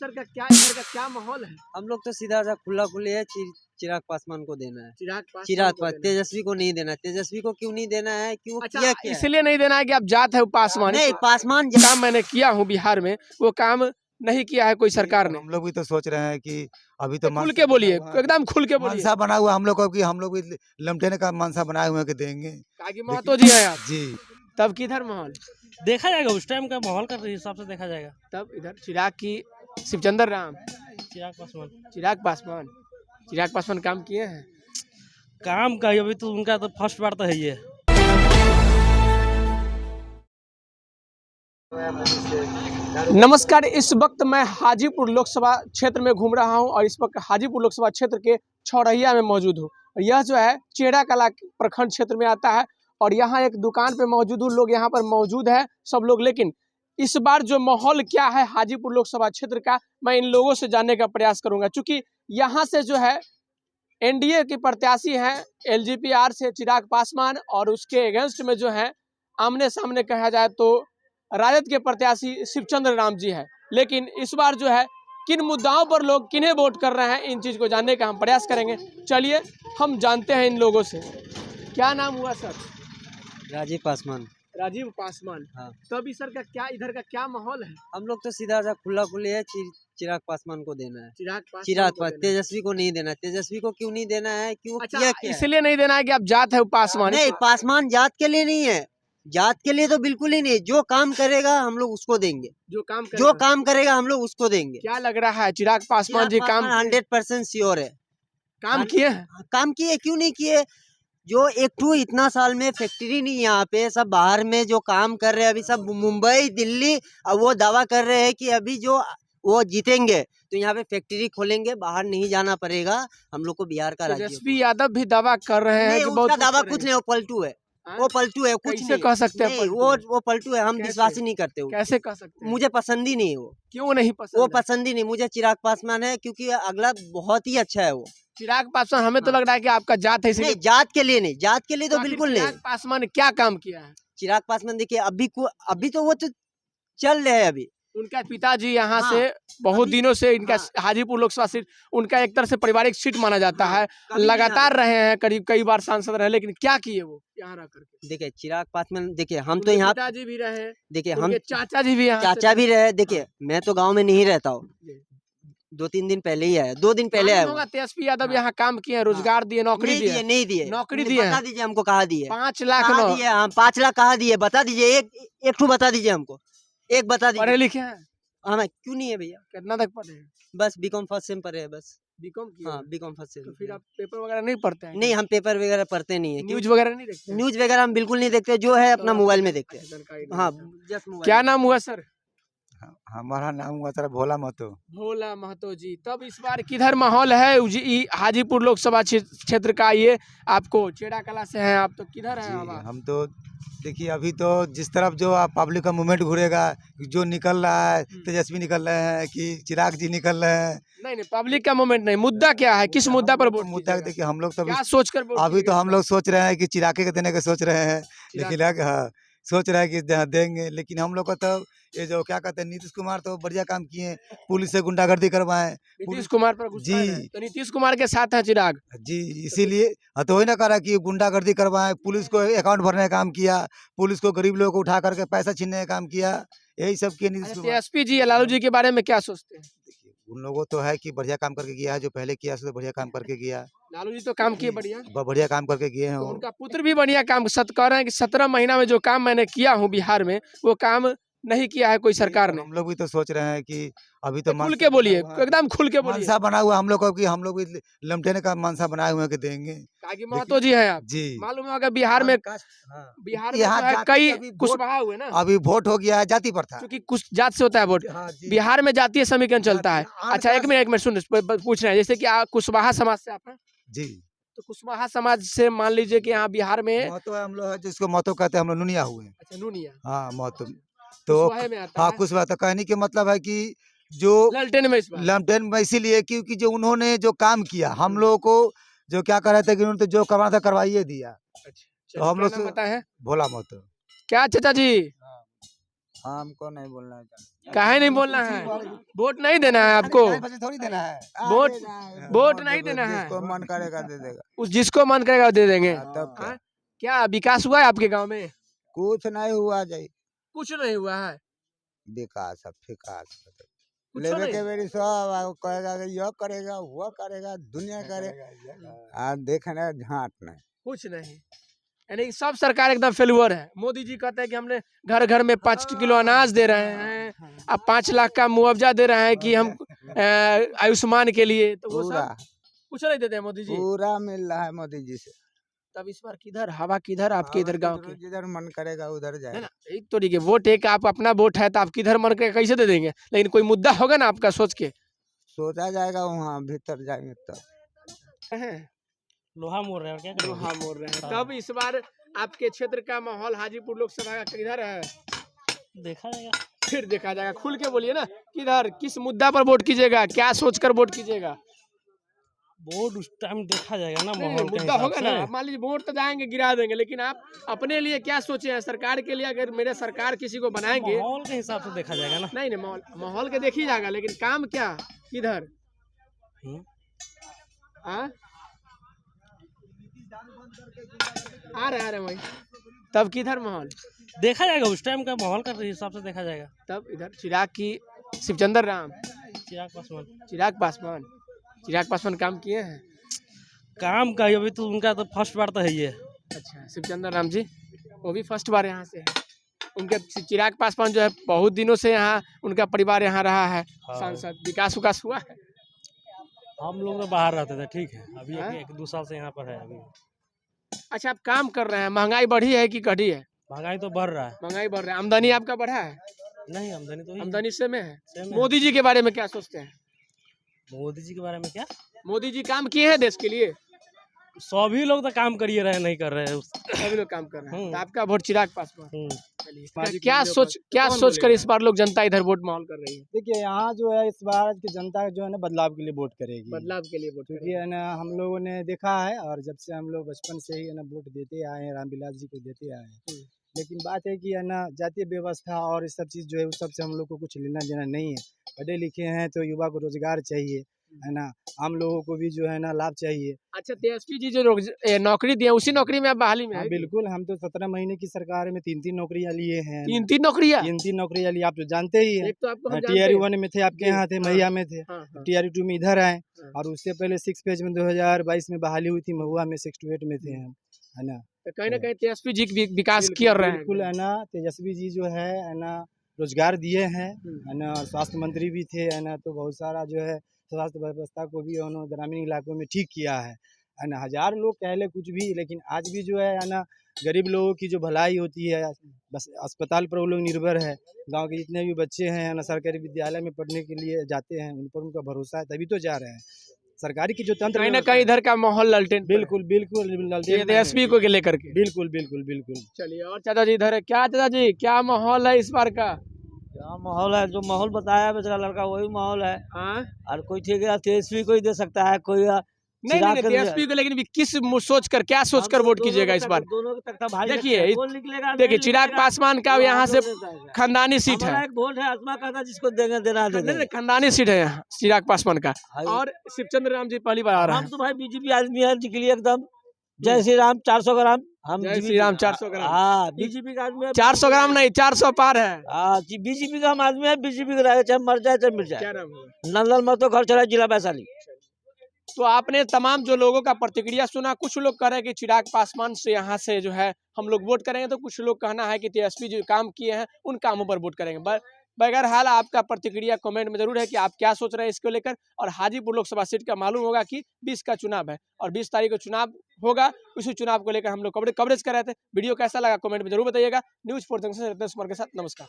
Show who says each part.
Speaker 1: Sir का क्या इधर का क्या माहौल है?
Speaker 2: हम लोग तो सीधा सा खुला खुले है, चिराग पासवान को देना है।
Speaker 1: चिराग पासवान
Speaker 2: चिराग
Speaker 1: को देना है।
Speaker 2: तेजस्वी को नहीं देना। तेजस्वी को क्यों नहीं देना है? क्यों
Speaker 1: अच्छा,
Speaker 2: किया क्या है?
Speaker 1: इसलिए नहीं देना है कि आप जात है पासवान।
Speaker 2: नहीं, पासवान
Speaker 1: काम मैंने किया हूँ बिहार में, वो काम नहीं किया है कोई सरकार ने।
Speaker 3: हम लोग भी तो सोच रहे हैं कि अभी तो
Speaker 1: खुल के बोलिए, एकदम खुल के बोलिए।
Speaker 3: मनसा बना हुआ हम लोग को, कि हम लोग भी लमटेने का मनसा बनाए हुए हैं कि देंगे।
Speaker 1: कागी महतो जी हैं आप,
Speaker 3: जी
Speaker 1: तब किधर माहौल?
Speaker 4: देखा जाएगा उस टाइम का माहौल का हिसाब से देखा जाएगा।
Speaker 1: तब इधर चिराग की शिवचंद्र राम,
Speaker 4: चिराग पासवान
Speaker 1: चिराग पासवान काम किए हैं।
Speaker 4: काम का अभी तो उनका तो फर्स्ट बार तो है ये।
Speaker 1: नमस्कार, इस वक्त मैं हाजीपुर लोकसभा क्षेत्र में घूम रहा हूं और इस वक्त हाजीपुर लोकसभा क्षेत्र के छौरहिया में मौजूद हूं। और यह जो है चेहरा कला प्रखंड क्षेत्र में आता है और यहाँ एक दुकान पे मौजूद हूँ। लोग यहाँ पर मौजूद है सब लोग, लेकिन इस बार जो माहौल क्या है हाजीपुर लोकसभा क्षेत्र का, मैं इन लोगों से जानने का प्रयास करूँगा। चूँकि यहाँ से जो है एनडीए के प्रत्याशी हैं एलजेपीआर से चिराग पासवान, और उसके अगेंस्ट में जो है आमने सामने कहा जाए तो राजद के प्रत्याशी शिवचंद्र राम जी है। लेकिन इस बार जो है किन मुद्दाओं पर लोग किन्हें वोट कर रहे हैं, इन चीज़ को जानने का हम प्रयास करेंगे। चलिए हम जानते हैं इन लोगों से। क्या नाम हुआ सर?
Speaker 2: राजीव पासवान।
Speaker 1: राजीव पासवान।
Speaker 2: हाँ।
Speaker 1: तो अभी सर का क्या इधर का क्या माहौल है?
Speaker 2: हम लोग तो सीधा सा खुला खुले है, चिराग पासवान को देना है।
Speaker 1: चिराग
Speaker 2: तेजस्वी को नहीं देना। तेजस्वी को क्यों नहीं देना है? क्यों
Speaker 1: अच्छा,
Speaker 2: किया क्या है?
Speaker 1: इसलिए नहीं देना है कि आप जात है पासवान।
Speaker 2: नहीं, पासवान जात के लिए नहीं है, जात के लिए तो बिल्कुल ही नहीं। जो काम करेगा हम लोग उसको देंगे, जो काम करेगा हम लोग उसको देंगे।
Speaker 1: क्या लग रहा है चिराग पासवान जी काम
Speaker 2: 100% श्योर है।
Speaker 1: काम किए हैं?
Speaker 2: काम किए, क्यों नहीं किए? जो इतना साल में फैक्ट्री नहीं यहाँ पे, सब बाहर में जो काम कर रहे हैं, अभी सब मुंबई दिल्ली, और वो दावा कर रहे हैं कि अभी जो वो जीतेंगे तो यहाँ पे फैक्ट्री खोलेंगे, बाहर नहीं जाना पड़ेगा हम लोग को। बिहार का राज्य
Speaker 1: तेजस्वी यादव भी दावा कर रहे हैं कि बहुत
Speaker 2: दावा कुछ नहीं, वो पलटू है। वो पलटू है, कुछ नहीं
Speaker 1: कह सकते हैं।
Speaker 2: वो पलटू है, हम विश्वास ही नहीं करते।
Speaker 1: कैसे कह सकते हैं?
Speaker 2: मुझे पसंद ही नहीं है वो।
Speaker 1: क्यों नहीं पसंद?
Speaker 2: वो पसंद ही नहीं मुझे। चिराग पासवान है क्योंकि अगला बहुत ही अच्छा है वो।
Speaker 1: चिराग पासवान हमें तो लग रहा है कि आपका जात है इसलिए।
Speaker 2: नहीं, जात के लिए नहीं, जात के लिए तो बिल्कुल नहीं।
Speaker 1: चिराग पासवान ने क्या काम किया है?
Speaker 2: चिराग पासवान देखिए, अभी तो वो तो चल रहे हैं। अभी
Speaker 1: उनका पिताजी यहाँ से बहुत दिनों से इनका हाजीपुर लोकसभा सीट उनका एक तरह से पारिवारिक सीट माना जाता है। लगातार रहे हैं, करीब कई बार सांसद रहे, लेकिन क्या किए वो यहाँ रह करके?
Speaker 2: देखिए चिराग पासवान, देखिए हम तो यहाँ
Speaker 1: पिताजी भी रहे,
Speaker 2: देखिए हम
Speaker 1: चाचा जी भी
Speaker 2: चाचा भी रहे। देखिए मैं तो गाँव में नहीं रहता हूँ, 2-3 दिन पहले ही आया, 2 दिन पहले आया।
Speaker 1: तेजस्वी यादव यहाँ काम किए, रोजगार दिए, नौकरी दिए?
Speaker 2: नहीं दिए।
Speaker 1: नौकरी दिए?
Speaker 2: बता दीजिए हमको, कहाँ दिए?
Speaker 1: 5 लाख
Speaker 2: दिए। हम 5 लाख कहाँ दिए? बता दीजिए, एक ठू बता दीजिए हमको, एक बता दीजिए।
Speaker 1: पढ़े लिखे हैं?
Speaker 2: हमें क्यों नहीं है भैया?
Speaker 1: कितना तक पढ़े हैं?
Speaker 2: बस बीकॉम फर्स्ट सेम पढ़े हैं बस।
Speaker 1: बीकॉम किया?
Speaker 2: हाँ, बीकॉम फर्स्ट सेम।
Speaker 1: तो फिर आप पेपर वगैरह नहीं पढ़ते हैं?
Speaker 2: नहीं, हम पेपर वगैरह पढ़ते नहीं है।
Speaker 1: न्यूज वगैरह नहीं देखते?
Speaker 2: न्यूज वगैरह हम बिल्कुल नहीं देखते, जो है अपना मोबाइल में देखते हैं। हाँ,
Speaker 1: क्या नाम हुआ सर?
Speaker 3: हमारा नाम हुआ सर भोला महतो।
Speaker 1: भोला महतो जी। तब इस बार किधर माहौल है हाजीपुर लोकसभा क्षेत्र का? ये आपको चेहरा कला से हैं आप, तो किधर है हवा?
Speaker 3: हम तो देखिए अभी तो जिस तरफ जो पब्लिक का मूवमेंट घूरेगा, जो निकल रहा है, तेजस्वी निकल रहे हैं कि चिराग जी निकल रहे हैं।
Speaker 1: नहीं, पब्लिक का मूवमेंट नहीं, मुद्दा क्या है? किस मुद्दा पर वोट?
Speaker 3: मुद्दा देखिए हम लोग तो
Speaker 1: क्या सोचकर वोट
Speaker 3: अभी तो हम लोग सोच रहे हैं कि चिराग के देने का सोच रहे हैं, लेकिन हाँ सोच रहे हैं कि देंगे। लेकिन हम लोग को तो ये जो क्या कहते हैं, नीतीश कुमार तो बढ़िया काम किए, पुलिस से गुंडागर्दी करवाएं।
Speaker 1: नीतीश कुमार पर गुस्सा है, तो नीतीश कुमार के साथ है चिराग
Speaker 3: जी, इसीलिए तो वही ना करा कि गुंडागर्दी करवाएं, पुलिस को अकाउंट भरने का काम किया, पुलिस को गरीब लोगों को उठा करके पैसा छीनने का काम किया, यही सब किया नीतीश कुमार।
Speaker 1: एसपी जी लालू जी के बारे में क्या सोचते हैं?
Speaker 3: उन लोगों तो है कि बढ़िया काम करके गया है, जो पहले किया तो बढ़िया काम करके गया।
Speaker 1: लालू जी तो काम किए
Speaker 3: बढ़िया काम करके गए हैं।
Speaker 1: तो उनका पुत्र भी बढ़िया काम कह रहे हैं कि 17 महीना में जो काम मैंने किया हूँ बिहार में, वो काम नहीं किया है कोई सरकार ने।
Speaker 3: हम लोग भी तो सोच रहे हैं कि अभी तो
Speaker 1: खुल के बोलिए, एकदम खुल के बोलिए।
Speaker 3: मनसा बना हुआ हम लोग को, कि हम लोग भी लमटेने का मनसा बनाए हुए कि देंगे।
Speaker 1: कागी महतो जी हैं आप
Speaker 3: जी,
Speaker 1: मालूम होगा बिहार में यहाँ कई कुशवाहा हुए ना।
Speaker 3: अभी वोट हो गया है जाति पर था,
Speaker 1: क्योंकि कुछ जात से होता है वोट। बिहार में जातीय समीकरण चलता है। अच्छा एक मिनट सुन, पूछ रहे हैं, जैसे कि कुशवाहा समाज से आप हैं
Speaker 3: जी,
Speaker 1: तो कुशवाहा समाज से मान लीजिए कि यहाँ बिहार में
Speaker 3: महतो है, हम लोग जिसको महतो कहते हैं, हम लोग नुनिया हुए।
Speaker 1: अच्छा नूनिया,
Speaker 3: हाँ महतो तो हाँ कुशवाहा। तो कहने के मतलब है कि जो लमटेन में इसीलिए क्योंकि जो उन्होंने जो काम किया, हम लोगों को जो क्या कर रहे थे कि उन्होंने जो करवाना था करवाइए दिया। तो हम लोग से
Speaker 1: पता है
Speaker 3: भोला महतो।
Speaker 1: क्या चाचा जी?
Speaker 3: हमको नहीं बोलना है।
Speaker 1: काहे नहीं बोलना है? वोट नहीं देना है आपको?
Speaker 3: थोड़ी देना है।
Speaker 1: वोट नहीं देना है?
Speaker 3: जिसको मन करेगा दे देगा।
Speaker 1: उस जिसको मन करेगा दे देंगे।
Speaker 3: तब क्या?
Speaker 1: हाँ? क्या विकास हुआ है आपके गांव में?
Speaker 3: कुछ नहीं हुआ जाई
Speaker 1: कुछ नहीं हुआ है।
Speaker 3: विकास अब विकास
Speaker 1: कुछ
Speaker 3: लेवे
Speaker 1: नहीं।
Speaker 3: के बेरी सब कहेगा कि यह करेगा वो करेगा दुनिया करे आ देखना झाट नहीं।
Speaker 1: कुछ नहीं, यानी कि सब सरकार एकदम फेलुअर है। मोदी जी कहते हैं कि हमने घर घर में 5 किलो अनाज दे रहे हैं, अब 5 लाख का मुआवजा दे रहे हैं कि हम आयुष्मान के लिए, तो वो
Speaker 3: पूरा
Speaker 1: सब कुछ नहीं देते हैं मोदी जी।
Speaker 3: पूरा मिल रहा है मोदी जी से।
Speaker 1: तब इस बार किधर हवा किधर आपके इधर गांव के?
Speaker 3: जिधर मन करेगा उधर
Speaker 1: है
Speaker 3: जाए।
Speaker 1: ना, एक तो ठीक है, वोट एक आप अपना वोट है तो आप किधर मन करेगा कैसे दे देंगे, लेकिन कोई मुद्दा होगा ना आपका सोच के।
Speaker 3: सोचा जाएगा वहाँ भीतर जाएंगे तब।
Speaker 4: लोहा मोड़ रहे हैं और क्या करेंगे?
Speaker 1: लोहा मोड़ रहे हैं। तब इस बार आपके क्षेत्र का माहौल हाजीपुर लोकसभा का किधर है?
Speaker 4: देखा जाएगा।
Speaker 1: फिर देखा जाएगा, खुल के बोलिए ना, किधर किस मुद्दा पर वोट कीजिएगा, क्या सोचकर वोट कीजिएगा?
Speaker 4: वोट उस टाइम देखा जाएगा ना,
Speaker 1: नहीं,
Speaker 4: माहौल के
Speaker 1: मुद्दा
Speaker 4: हिसाब
Speaker 1: होगा ना।
Speaker 4: से।
Speaker 1: आप मान लीजिए वोट तो जाएंगे गिरा देंगे, लेकिन आप अपने लिए क्या सोचे हैं? सरकार के लिए अगर मेरे सरकार किसी को बनाएंगे,
Speaker 4: माहौल के हिसाब से देखा जाएगा ना।
Speaker 1: नहीं नहीं, माहौल के देख ही जाएगा, लेकिन काम क्या किधर?
Speaker 4: हम्म।
Speaker 1: हाँ? आ रहे वही, तब किधर माहौल?
Speaker 4: देखा जाएगा उस टाइम का माहौल का हिसाब से देखा जाएगा।
Speaker 1: तब इधर चिराग की शिवचंद्र राम,
Speaker 4: चिराग पासवान।
Speaker 1: चिराग पासवान, चिराग पासवान काम किए हैं।
Speaker 4: काम का ही अभी तो उनका तो फर्स्ट बार तो है ही है।
Speaker 1: अच्छा, शिवचंद्र राम जी वो भी फर्स्ट बार यहाँ से है। उनके चिराग पासवान जो है बहुत दिनों से यहाँ उनका परिवार यहाँ रहा है।
Speaker 4: हाँ।
Speaker 1: सांसद विकास उकास हुआ है?
Speaker 4: हम लोग तो बाहर रहते थे, ठीक है, अभी
Speaker 1: हाँ?
Speaker 4: एक 2 साल से यहाँ पर है अभी।
Speaker 1: अच्छा, आप काम कर रहे हैं, महंगाई बढ़ी है कि घटी है?
Speaker 4: महंगाई तो बढ़ रहा है।
Speaker 1: महंगाई बढ़ रहा है, आमदनी आपका बढ़ा है?
Speaker 4: नहीं, आमदनी तो
Speaker 1: आमदनी से में है।
Speaker 4: सेम है।
Speaker 1: मोदी जी के बारे में क्या सोचते हैं?
Speaker 4: मोदी जी के बारे में क्या?
Speaker 1: मोदी जी काम किए हैं देश के लिए?
Speaker 4: सभी लोग तो काम करिए रहे, नहीं कर रहे हैं।
Speaker 1: सभी लोग काम कर रहे हैं।
Speaker 4: हम्म।
Speaker 1: तो आपका वोट चिराग पासवान।
Speaker 4: हम्म।
Speaker 1: चलिए, क्या सोच कर इस बार लोग जनता इधर वोट माहौल कर रही है?
Speaker 5: देखिए यहाँ जो है इस बार की जनता जो है ना बदलाव के लिए वोट करेगी।
Speaker 1: बदलाव के लिए वोट
Speaker 5: क्योंकि है ना हम लोगों ने देखा है और जब से हम लोग बचपन से ही है ना वोट देते आए हैं, रामविलास जी को देते आए हैं। लेकिन बात है कि है ना जातीय व्यवस्था और इस सब चीज़ जो है उस सब से हम लोग को कुछ लेना देना नहीं है। पढ़े लिखे हैं तो युवा को रोजगार चाहिए, है ना, हम लोगों को भी जो है ना लाभ चाहिए।
Speaker 1: अच्छा, तेजस्वी जी जो नौकरी दिए उसी नौकरी में आप बहाली में
Speaker 5: हाँ
Speaker 1: है?
Speaker 5: बिल्कुल, हम तो 17 महीने की सरकार में 3-3 नौकरियां लिए हैं।
Speaker 1: 3-3 नौकरियां?
Speaker 5: 3-3 नौकरियां लिए, आप तो जानते ही हैं।
Speaker 1: एक तो आपको हम जानते
Speaker 5: TRU
Speaker 1: हैं।
Speaker 5: 1 में थे, आपके
Speaker 1: जी,
Speaker 5: यहाँ थे,
Speaker 1: हाँ,
Speaker 5: मैया में थे।
Speaker 1: हाँ, हाँ।
Speaker 5: TRU 2 में इधर आए
Speaker 1: हाँ।
Speaker 5: और उससे पहले 6 फेज में 2022 में बहाली हुई थी, महुआ में 6 to 8 में थे हम, है ना।
Speaker 1: तो कहीं ना कहीं तेजस्वी जी विकास कर रहे हैं।
Speaker 5: बिल्कुल है ना, तेजस्वी जी जो है ना रोजगार दिए हैं, है ना, स्वास्थ्य मंत्री भी थे, है ना, तो बहुत सारा जो है स्वास्थ्य व्यवस्था को भी उन्होंने ग्रामीण इलाकों में ठीक किया है ना। 1000 लोग कह ले कुछ भी, लेकिन आज भी जो है ना गरीब लोगों की जो भलाई होती है बस अस्पताल पर वो लोग निर्भर है। गांव के जितने भी बच्चे हैं ना सरकारी विद्यालय में पढ़ने के लिए जाते हैं, उन पर उनका भरोसा है तभी तो जा रहे हैं। सरकारी की जो तंत्र
Speaker 1: कहीं ना कहीं इधर का माहौल ललटेन पर है।
Speaker 5: बिल्कुल बिल्कुल
Speaker 1: ये तेजस्वी को लेकर के।
Speaker 5: बिल्कुल बिल्कुल बिल्कुल।
Speaker 1: चलिए, और चाचा जी इधर है क्या? चाचा जी क्या माहौल है इस बार का?
Speaker 6: क्या माहौल है? जो माहौल बताया बेचारा लड़का वही माहौल है।
Speaker 1: हाँ?
Speaker 6: और कोई ठीक है तेजस्वी को ही दे सकता है, कोई
Speaker 1: नहीं नहीं, तेजस्वी को, लेकिन किस सोच कर क्या सोच कर वोट कीजिएगा इस बार?
Speaker 6: दोनों के तक भाई
Speaker 1: देखिए,
Speaker 6: कौन निकलेगा?
Speaker 1: देखिए चिराग पासवान का यहाँ से खानदानी सीट
Speaker 6: हमारा
Speaker 1: है।
Speaker 6: एक वोट है, आत्मा का था, जिसको देंगे देना दे
Speaker 1: नहीं, नहीं,
Speaker 6: देंगे।
Speaker 1: खानदानी सीट है यहाँ चिराग पासवान का।
Speaker 6: भाई,
Speaker 1: और शिवचंद्र राम जी पहली बार आ रहे
Speaker 6: हम
Speaker 1: हैं।
Speaker 6: तो भाई बीजेपी आदमी है, निकली एकदम। जय श्री राम 400 ग्राम। हम
Speaker 1: जय श्री राम 400 ग्राम।
Speaker 6: हाँ, बीजेपी का आदमी है।
Speaker 1: 400 ग्राम नहीं, 400 पार है।
Speaker 6: हाँ, बीजेपी का हम आदमी है, बीजेपी का रहेगा, चाहे मर जाए चाहे मिट
Speaker 1: क्या
Speaker 6: जाए।
Speaker 1: नाम है?
Speaker 6: नंदन महतो, घर चला, जिला वैशाली।
Speaker 1: तो आपने तमाम जो लोगों का प्रतिक्रिया सुना, कुछ लोग कह रहे हैं कि चिराग पासवान से यहाँ से जो है हम लोग वोट करेंगे, तो कुछ लोग कहना है कि तेजस्वी जो काम किए हैं उन कामों पर वोट करेंगे। बहरहाल आपका प्रतिक्रिया कमेंट में जरूर है कि आप क्या सोच रहे हैं इसको लेकर। और हाजीपुर लोकसभा सीट का मालूम होगा कि 20 का चुनाव है और 20 तारीख को चुनाव होगा। उसी चुनाव को लेकर हम लोग कवरेज कर रहे थे। वीडियो कैसा लगा कमेंट में जरूर बताइएगा। न्यूज़ 4 के साथ नमस्कार।